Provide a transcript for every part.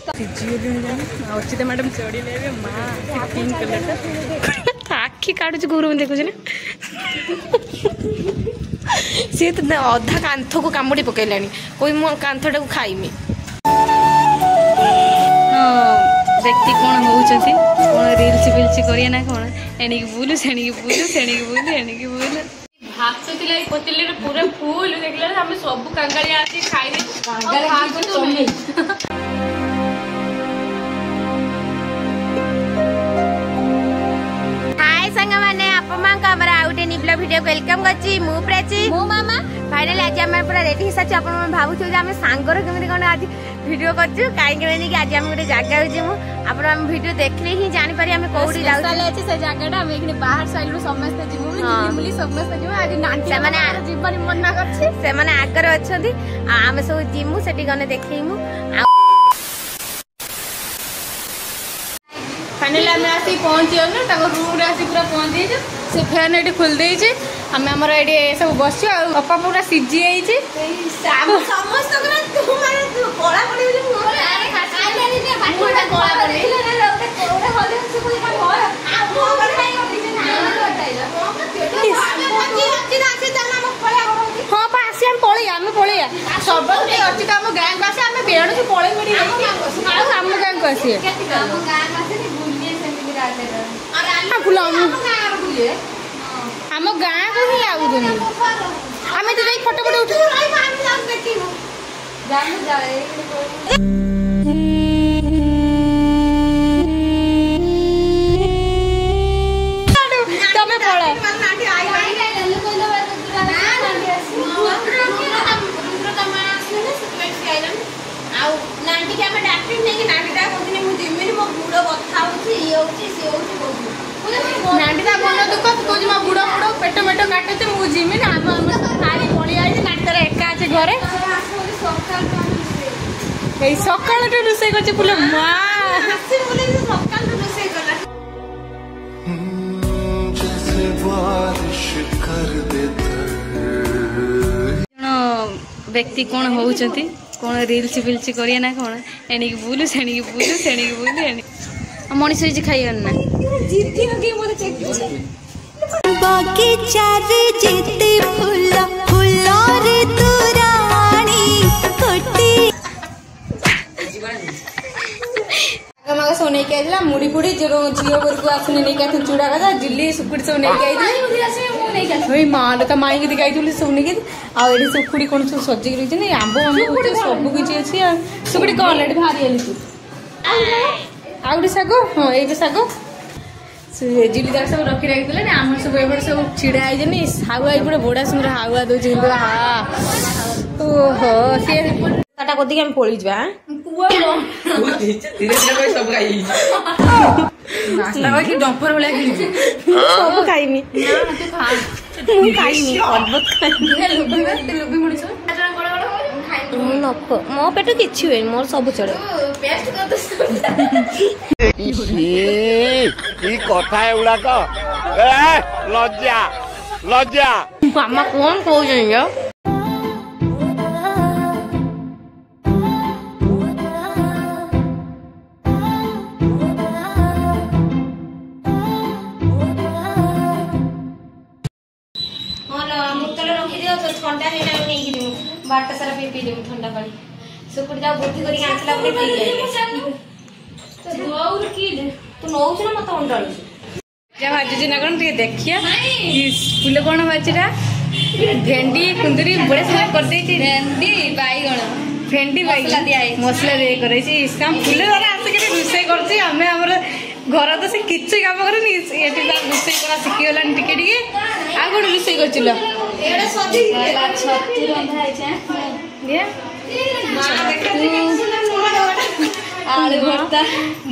अच्छी मैडम चढ़े माँ पिंक कलर आखि काटुच गुरु देखुच ना सी तो अधा कांथ को कामुड़ी पकईला कोई मो कांथटा को खाइमी व्यक्ति कौन होती कौन रिल्स फिल्स करिए ना कौन एणिक बुलू सेणिक बुलू सेणिक बुलू एणिक बुलू भात थिला पतेले पूरा फुल देखला हम सब कांगालिया आसी खाइले हाय संग माने आप मां का हमरा आउटे निब्ला वीडियो वेलकम करछि मु प्राची मु मामा फाइनली आज हम पूरा रेडी हिसा छ अपन भाबु छु जे हम सांगर केमि कोन आज वीडियो करछु काई के नहीं कि आज हम गोटे जगह जिमु अपन हम वीडियो देखले ही जानि पारी हम कोउडी जाउ साले अछि से जगहटा हम एकने बाहर साइड रो समस्त जिमु जिमुली समस्त जिमु आज नांटी से माने जीवन मन्ना करछि से माने आगर अछंती हम सब जिमु सेठी गने देखैमु फाइनली आम आसी पहुँची गलु तक रूम रे आसी पूरा पहुँची से फैन ये खोल देजे आम आमर ये सब बस अपा पूरा सीझी समस्त हाँ पा आसी आम पलैया आम पलैया सब अच्छी तो आम गाँव को आसे आम बेणु से पलैम आम गाँव को आसी आम गाँ को ही आउन आम तो जाई फोटो फोटो उठ तमें पड़ा नांटी के हमें डाक्टर नहीं कि नांटी ता कहते मु जिमिनी मो गुड़ बथा होची ये होची से होची बोलू नांटी ता मन दुख तो जे मो गुड़ गुड़ पेट पेट काटते मु जिमिनी हम खाली पड़ी आई नांटी तार एका আছে घरे এই সকাল তো রুসে করছে পুলে মা হাসি বলে সকাল তো রুসে করা जैसे बारिश कर देता व्यक्ति कौन होउचंती कौन रिल्स फिल्स करिए ना कौन एणिक बुलू सेणिक बुलू सेणिक बुलू एणिक मनीष जी खाइए ना जीती होगी मोरे चेक बगीचा रे जेते फूल फूल रे तू रानी कोटी मगा सोने के आइला मुड़ी फुड़ी जो झियो घर को आसने नहीं का चूड़ा का दिल्ली सुकुड़ी सब नहीं आई माँ तो माई की दिखाई सुनी के आगे सुकुड़ी कौन सब सजिक रही नहीं आंब आंब सब किसी अच्छी सुकुड़ी कौन है भारी आनी आगे शाग हाँ ये शाग जिलीदार सब रखी रखी आम सब एपटे सब छिड़ा है हाउआ एपटे बड़ा सुंदर हाउआ दौर हाँ ओहो सी कदी आम पड़ी जा डंपर भाई सब खाइमी मो पेट कि हुए मोर सब चढ़े कथा एगुड़ाक लज्जा लज्जा मामा कौन कह ठंडा नहीं बाट सारा पी पी ठंडा पानी सुकुड़ी जा बुद्धि करी आंसला परे पी जाइले तो दौर की तू नौछ ना मत अंडल जा भाजी ना कोन टे देखिया ई फूल कोन भाजीरा भेंडी कुंदरी बड़े सब कर देती भेंडी बैगण मसला दे करे छी इसका फूल वाला आसे के रुसे करछी हमें हमर घर तो से किछ काम करे नी एटी ता रुसे करा सिखि गेलन टिके टिके आ कोन रुसे करछिलो एडा सजी छत्ती रंधा है छे ये आलू भरता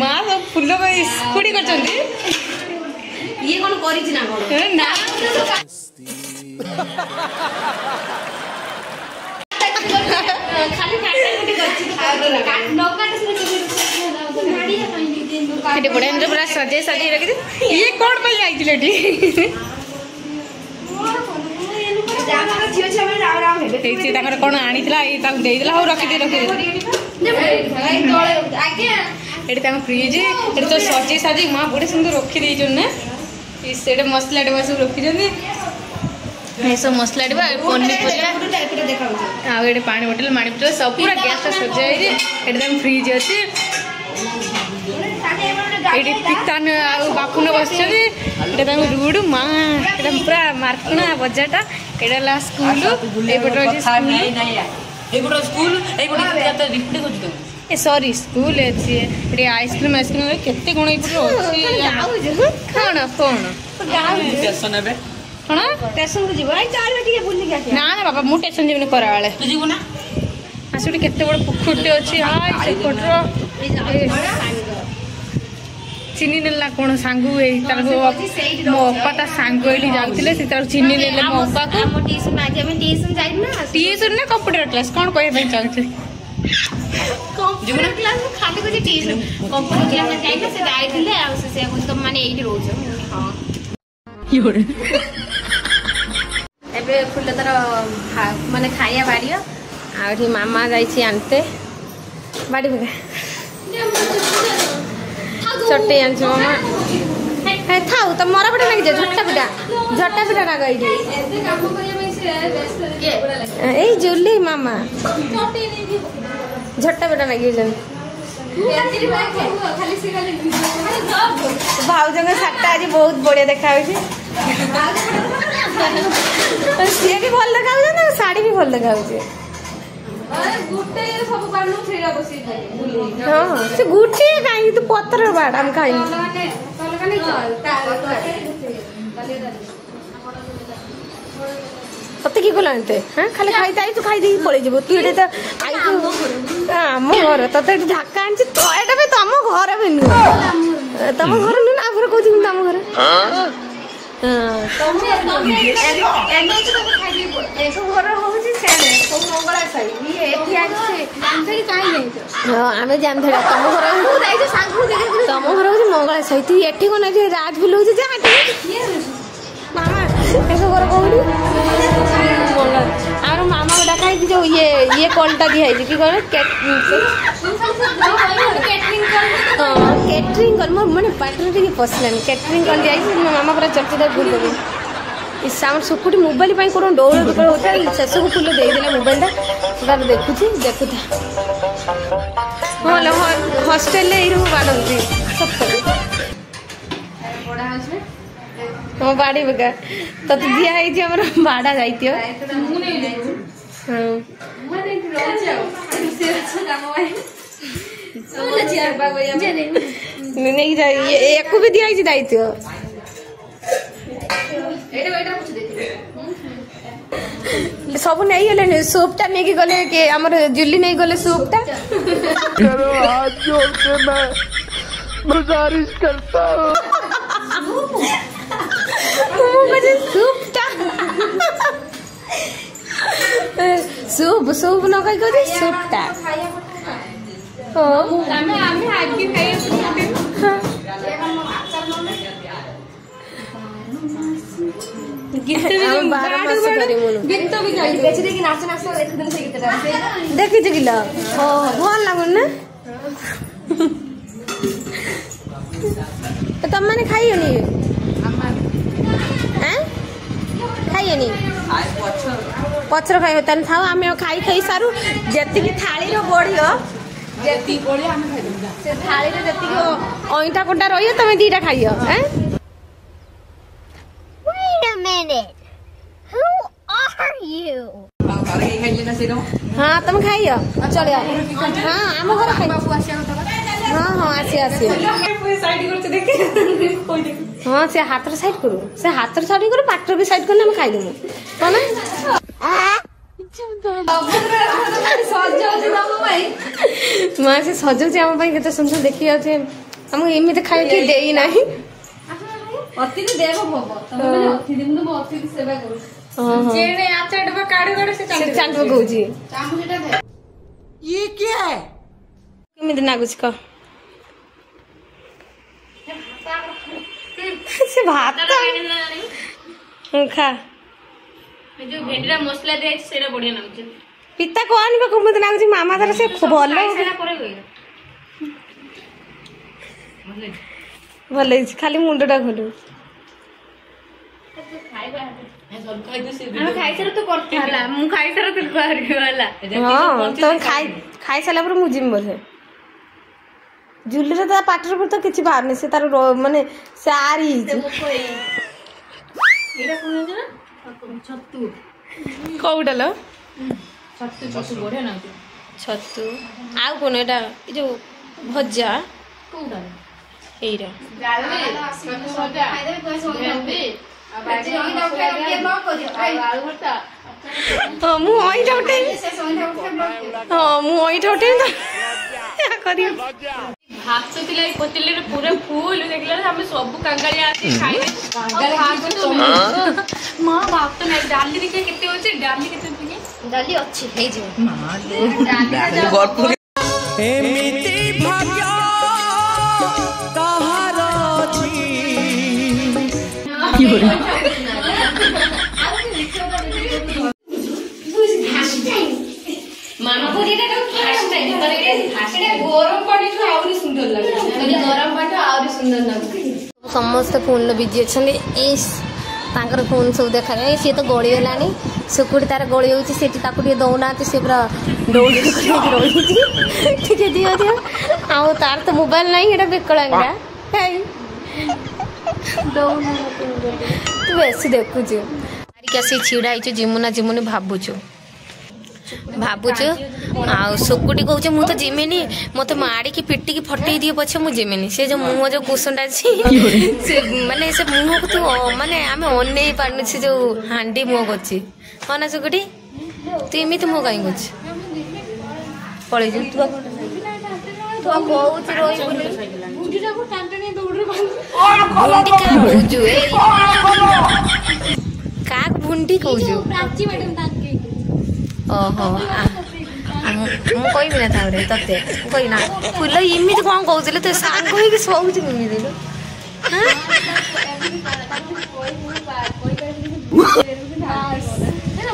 मां सब फूल भाई स्कुड़ी करछंती ये कोन करी छी ना कोन ना खाली काटा कुटी करछि काट न काट से गाड़ी है कहीं दिन काट बड़े अंदर पूरा सजे सजे रख दे ये कौन पे आई थी लेडी ହେଇଛି ତାଙ୍କର କ'ଣ ଆଣିଥିଲା ଏଇ ତାକୁ ଦେଇଦେଲା ହଉ ରଖିଦିଏ ଏଠି ତାଙ୍କ ଫ୍ରିଜ୍ ଏଠି ତ ସଜେଇ ସାଜି ମା ବଢ଼ିଆ ସୁନ୍ଦର ରଖିଦେଇଛନ୍ତି ନା ସେଇଟା ମସଲା ଡବା ସବୁ ରଖିଛନ୍ତି ଏସବୁ ମସଲା ଡବା ପନିପରିବା ଆଉ ଏଠି ପାଣି ବୋଟଲ ମାଣି ବୋଟଲ ସବୁ ପୁରା ଗ୍ୟାସ୍ଟା ସଜା ହେଇଛି ଏଠି ତାଙ୍କ ଫ୍ରିଜ୍ ଅଛି ଏଠି ପିତାନ ଆଉ ବାପୁନ ବସିଛନ୍ତି ଏଇଟା ତାଙ୍କ ରୁଡ଼ ମା ଏଇଟା ପୁରା ମାର୍କଣା ବଜାରଟା ଏଇଟା ହେଲା ସ୍କୁଲ ଏଇପଟେ ରହିଛି ଏ ସରି ସ୍କୁଲ ଅଛି ଏଠି ଆଇସ୍କ୍ରିମ୍ କେତେ କ'ଣ ଏଇପଟେ ଅଛି କ'ଣ କ'ଣ କ'ଣ ଷ୍ଟେସନକୁ ଯିବ ନା ନା ବାବା ମୁଁ ଷ୍ଟେସନ ଯିବିନି ଖରାବେଳେ ଯିବୁ ନା ସେଠି କେତେ ବଡ଼ ପୋଖରୀଟେ ଅଛି ସେପଟର ଚିନି ନେଲା କ'ଣ ସାଙ୍ଗୁ ଏଇ ତାର ମୋ ଅପା ତା ସାଙ୍ଗ ଏଇଠି ଯାଉଥିଲେ ସେ ତାର ଚିନି ନେଲେ ମୋ ଅପାକୁ ଟିଉସନ୍ ନା କମ୍ପ୍ୟୁଟର କ୍ଲାସ୍ କ'ଣ କହିବା ପାଇଁ ଚାହୁଁଛି କମ୍ପ୍ୟୁଟର କ୍ଲାସ୍ ଖାଲି କହୁଛି ଟିଉସନ୍ କମ୍ପ୍ୟୁଟର କ୍ଲାସ୍ ଯାଇଥିଲେ ସେ ଯାଇଥିଲେ ଆଉ ସେ କହୁଛି ତମମାନେ ଏଇଠି ରହୁଛ ହଁ ଏବେ ଫୁଲ ତାର ମାନେ ଖାଇବା ବାଡ଼ିବ ଆଉ ଏଠି ମାମା ଯାଇଛି ଆଣିତେ ବାଡ଼ି ପକା ଚଟେଇ ଆଣିଛୁ ମାମା ଥାଉ ତ ମରାପଟା ଲାଗିଛ ଝଟା ପିଠା ନାଗ ଏଇଠି ଏଇ ଜୁଲି ମାମା ଝଟା ପିଠା ଲାଗିଛନ୍ତି ଭାଉଜଙ୍କ ଶାଢ଼ୀଟା ଆଜି ବହୁତ ବଢିଆ ଦେଖାଯାଉଛି ସିଏ ବି ଭଲ ଦେଖାଯାଉଛି ନା ଶାଢ଼ୀ ବି ଭଲ ଦେଖାଯାଉଛି ସେ ଗୋଟିଏ କାହିଁକି ତୁ ପତ୍ର ବାଡ ଆମେ ଖାଇନି ତତେ କିଏ କଲା ଆଣିତେ ହଁ ଖାଲି ଖାଇତେ ଆଇଛୁ ଖାଇଦେଇକି ପଳେଇଯିବୁ ତୁ ଏଠି ତ ଆଇଛୁ ଆମ ଘର ତତେ ଏଠି ଝାକା ଆଣିଛି ତ ଏଇଟା ବି ତମ ଘର ବି ନୁହଁ ତମ ଘର ନୁହଁ ନା ଘର କହୁଛି କିନ୍ତୁ ତମ ଘର ଆମେ ଜାମଧେଡ଼ା ତମ ଘର ହଉଛି ମଙ୍ଗଳା ସାହି ତୁ ଏଠି କଣ ରାଜ ବୁଲଉଛି ଯେ ମାମା ଏ ଘର କୋଉଠି ମଙ୍ଗଳା ଆମର ମାମାକୁ ଡାକା ହେଇଛି ଯୋଉ ଇଏ କଲଟା ଦିଆ ହେଇଛି କି କଣ କେଟରିଂ କଲ ମୋର ମାନେ ପାଟିରେ ଟିକେ ପଶିଲାନି କେଟରିଂ କଲ ଦିଆଯାଇଛି ମୋ ମାମା ପୁରା ଚର୍ଚ୍ଚିତ ଭୁଲ ଦେବି ଆମର ସୁକୁଟି ମୋବାଇଲ ପାଇଁ କ'ଣ ଡୌଳ ବିକଳ ହଉଥାଏ ଶେଷକୁ ଫୁଲ ଦେଇଦେଲା ମୋବାଇଲଟା ସେଟା ଦେଖୁଥା ହଁ ହଷ୍ଟେଲରେ ଏଇରକମ ବାଡ଼ନ୍ତି ହଁ ବାଡ଼ି ବେକା ତତେ ଦିଆ ହେଇଛି ଆମର ବାଡ଼ା ଯାଇଥିବ ନେଇକି ଯାଇ ୟାକୁ ବି ଦିଆ ହେଇଛି ଦାୟିତ୍ୱ सब नहीं गले सूपटा नहीं गले के हमर जुल्ली नहीं गले सूपटा करो हाथ जोड़ के मैं गुजारिश करता हूँ मुझे सूपटा सूप न कहि को सूपटा ओ हमें आगे खाई गीत भी 12 मास करे मोनो गीत भी गाई बेच दे कि नाच नाच एक दिन से गीत देखि छ किलो ओ भल लागन ना तो तुम माने खाइयो नी हैं खाइयो नी पछर खाइयो तन थाओ आमे खाई खाई सारू जेति की थाली रो बढियो जेति बढी आमे खाइ से थाली रे जेति को ओइटा कोटा रहियो तमे दीटा खाइयो हैं minute. Who are you? हाँ तुम खाइयो चल हाँ आम घर खाइ हाँ हाँ आसी हाँ से हाथ साइड करू से हाथ साइड करू पाटर भी साइड करना हम खाई देमु कोन मां से सजौची आम भाई केते सुंदर देखि आछे हम एमिते खाइ के देई नाही अतिथि देव भव तमे माने अतिथि मु तो अतिथि सेवा करू जेने आचाड बा काडू काडू से चांटो कहूची चांटो सेटा दे ये क्या है किमित नागुच क से भात खा जो भेंडीरा मसला दे सेरा बढ़िया नाम पिता कोनी बा कुमत नाम छी मामा तार से भलो भले खाली मुंडटा खोलू खाई सारा पर मुझे बोधे झुली पाटर पर तो किसी बाहर से तार माने से आरी कौटा लो छतु आउ कौन एटा जो भजा पूरा फुल देखला सब कांगालिया माँ भात तो नहीं डाली देखिए कितने होचे डाली कितने डाली अच्छी है जो एमिति भाग्य कहार मामा पूरीटा तो फर्स्ट टाइम माने एटा गरम पानी तो आउरी सुंदर लागे माने गरम पानी तो आउरी सुंदर लागे समस्त फोन बिजी अच्छा इस तांकर फोन सब देखा सी तो गली गलानी सुकुड़ी तार गली होती दौना सी पूरा दौड़ी रही दियो दियो आउ तार तो मोबाइल नहीं एटा बेकलांगा तू बेसी देखुचु आसी छिड़ा ही जिमुना जिमुनी भावुचु सुकुटी कौच मु तो जिमेनी मत माड़ी की पिटी की फटई दिए पछे मु जिमेनी से जो मुह जो कुसुंडा से माने से मुह को तू माने आमे ओने पारनु से जो हांडी मुह करछि हां ना सुकुटी तू एमिति मुह काई करछि पळे जो तू कौच रोई बुंडीटा को टांटनी दौड़ बुंडी का बुजु ए का बुंडी कौजु प्राची मैडम ताके ओहो मु कहबी ना तावरे तते कहि ना फुल इमिति कोन कहउतले तो सांग होई कि सोउति मिमि देलो हां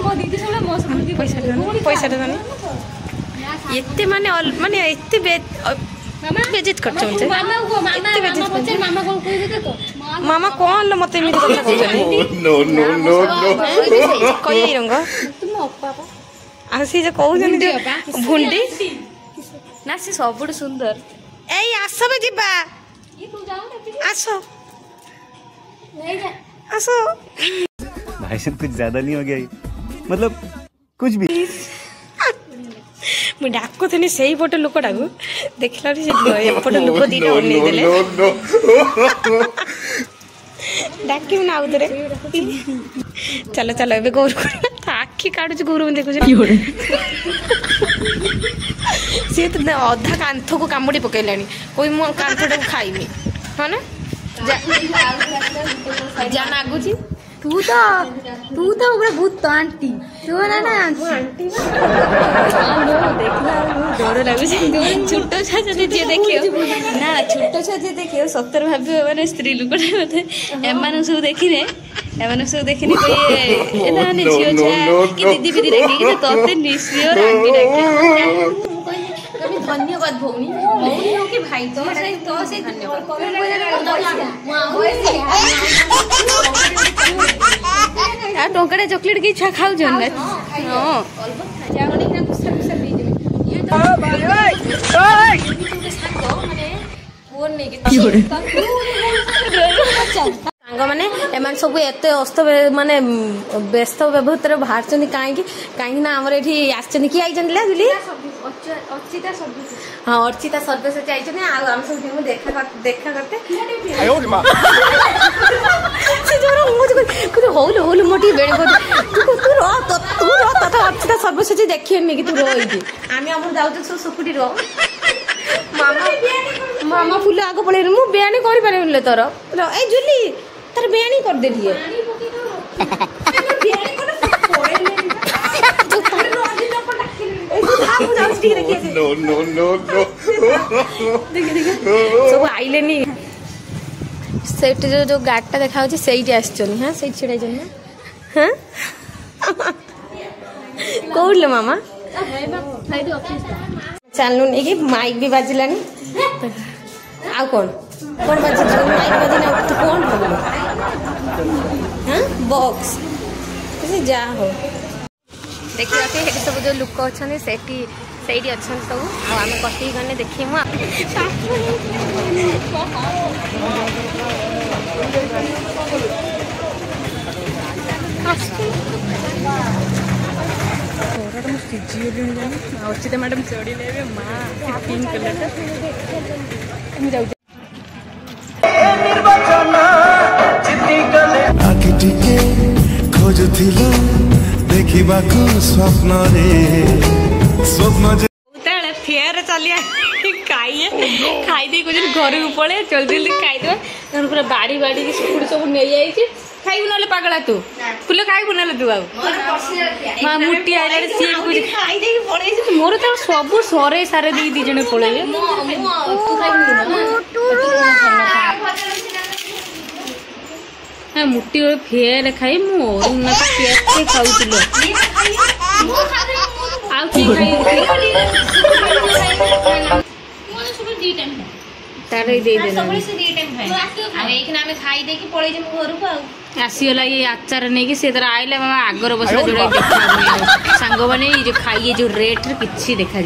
मो दीदी सब मो समझी पैसा देनी एते माने एते बेजित करछ मुझे मामा को मामा पछे मामा कोन कहि दे तो मामा कोन ल मते इमिति कथा कहछनी नो नो नो नो कहि रंग तुम अप्पा आसी जे कहउछन भुंडी ना से सबुड सुंदर एई आसबे जिबा ये तू जाऊ आसो नहीं जा आसो भाई साहब कुछ ज्यादा नहीं हो गया मतलब कुछ भी मु डाको थनी सेही फोटो लोकटा को देखला रे से फोटो लोक दीटा ओने देले डाकी ना उधरे चलो चलो एबे गोर आखी काढु छ गुरु देखु की होड़े से तो अधा कांथ को कामुडी पकेलानी कोई मो कांथटा को खाइमी हां ना जा नागु जी तू तो ओकरा भूत आंटी तू ना आंटी देखला डर लागु छी छोटो छा जदी जे देखियो ना छोटो छा जे देखियो सत्तर भाबे माने स्त्री लोकटा मते एमान सब देखिने कोई एना ने जियो छा कि दीदी बिदी डाके कि तोते निश्चय आंटी डाके कभी धन्यवाद भौनी हो कि भाई तो से धन्यवाद आ टोकड़े चॉकलेट की छा खाउ जन ना हां जानो नहीं ना गुस्सा गुस्सा पी जे ये तो ओए माने फोन नहीं के सांग माने एमान सब एते अस्त माने व्यस्त व्यवहार बाहर चनी काई ना हमर एठी आछनी की आइ जनला जुली अर्चिता सर्विस चाहिए आ हम सब देखा करते आयो रे मां से जोर मुझे कुछ होल मोटी बेड़ को तू रो तथा अर्चिता सर्विस देखिए नहीं कि तू रो इदी आमी हम जाउ तो सुकुटी रो मामा फुल आगो पळे मु बेयानी करि पारेले तोर ए जुली तार बेयानी कर दे दिए बेयानी कर पळे नो नो नो नो सब आइले नी सेट जो गाडटा देखा होची सेइटी आछचनी हां सेइटी छिडा जन हां कौन मामा चलू नहीं माइक भी बाजिलानी आ कौन कौन बाजी माइक बाजी तू कौन बोल हाँ बॉक्स जा हो देखिए सब जो लोक अच्छा से अच्छा सब आम कटी गने देखी अच्छी मैडम चढ़ी माँ पिंक कलर खोजुथिलो देखिबाकू स्वप्न रे स्वप्न फेयर चलिए खाई दे कुछ घर को पड़े जल्दी जल्दी खाईदे पूरा बाड़ी बाड़ी सुकुड़ी सब नहीं जाइए खाइबू ना पागला तू फुल खाइबू ना तू हाँ मुठी आइला सी मोर तो सब सरे सारे दी जन पड़े हाँ मुठी फेयर खाई मुझे केते खाऊल आसीगला ये आचार नहीं सी तरह आइला बाबा आगर बस जोड़ा देखा सांग मैंने जो खाइए जो रेट किसी देखा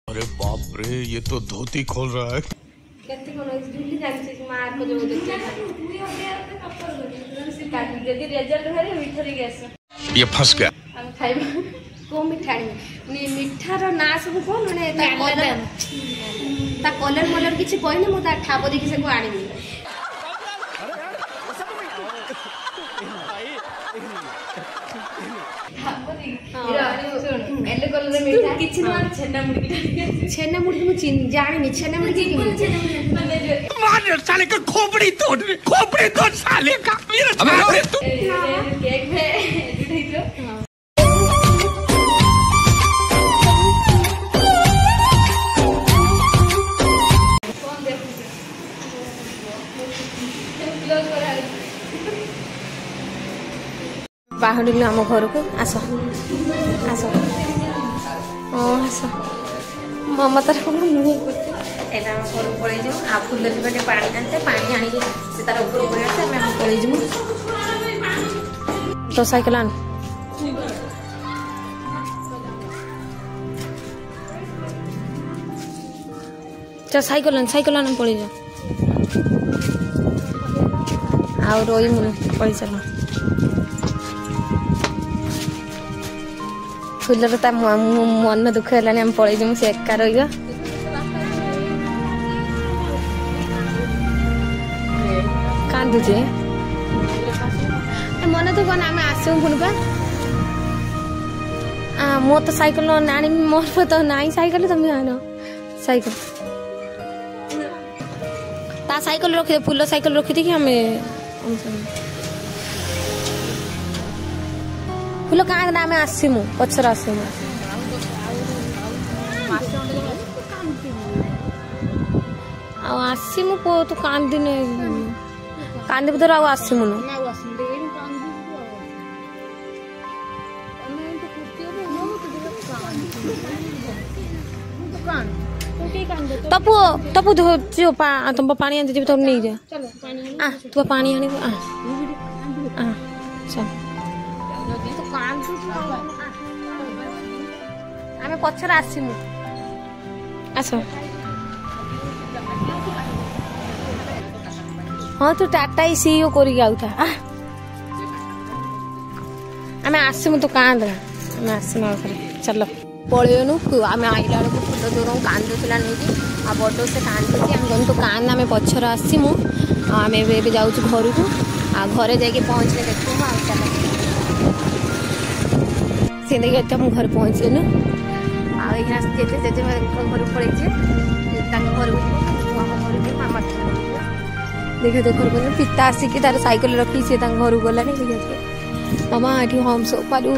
अरे बाप रे ये तो धोती खोल रहा है ये फंस गया को मिठार ना सब कौन कलर मलर किसी कहने मुझे ठाप देखी से आनी छेना मुड़ी मुझे जानी छेना मुड़ी साले का खोपड़ी तोड़ साले का बाहर आम घर को आस आस आस मामा तार मुँह एटा घर को पड़े आ फुल पे पानी आनते पानी आनी से तार ऊपर पड़े आम पड़े तो साइकिल आन चल साइकिल आन पड़े आ रोई मुझे पड़े चल फुलर ता मन दुख है आम पलू से एका रहा कांदुचे मन दुख ना आम आसू पुणी मो तो साइकिल आनी मोर तो ना साइकिल तुम आन साइकिल ता साइकिल रखी फुल साइकिल रखी थी कि आम फुल क्या आम आसमु पचर आसमु आसमु पो तू कांदिने कांदी धर आसमुन तपु तपु जो तुम पानी आनते तुम नहीं जा तू पानी आनी चल आम पचर आसमु आस हाँ तू टाटा सीओ कर आम आसमु तो कांद आम आसमु चल पलैनु आम आइला बेलू फुल दूर कांदुला नहीं आ बड़ से कांदी आम गलु तो कान आम पचर आसमु आम जाऊँ घर को आ घरे जाके पहुँचले देखू आ चल से देखिए हम घर पहुँच गलु आजे घर पड़े घर मामा देखिए तो घर को पिता आसिक तार साइकिल रखी सी घर को गलानी देखिए मामा ये हम सब पालू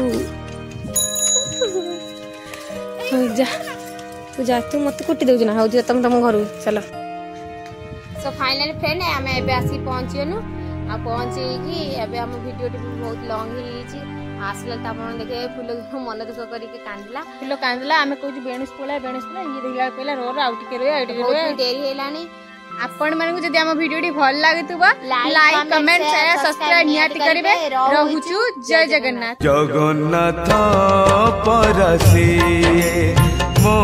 जा तू जा तू मत कुटी दउछ ना हो जे तुम घर चलो। सो फाइनली फ्रेंड आम एबे आसी पहुंचीनु आ पहुंची कि एबे हम वीडियो बहुत लॉन्ग ही आसला त आपण देखे फूल मन दुख करके कांदला फूल कांदला आमे कहू बेणुस पला ये देखला पहला रो आउ टिके रो बहुत देरी हेलानी। आपण मानकु जदी हम वीडियो भल लागतुबा लाइक कमेंट शेयर सब्सक्राइब नियाति करिवे। रहूछु जय जगन्नाथ। जगन्नाथ परसी मो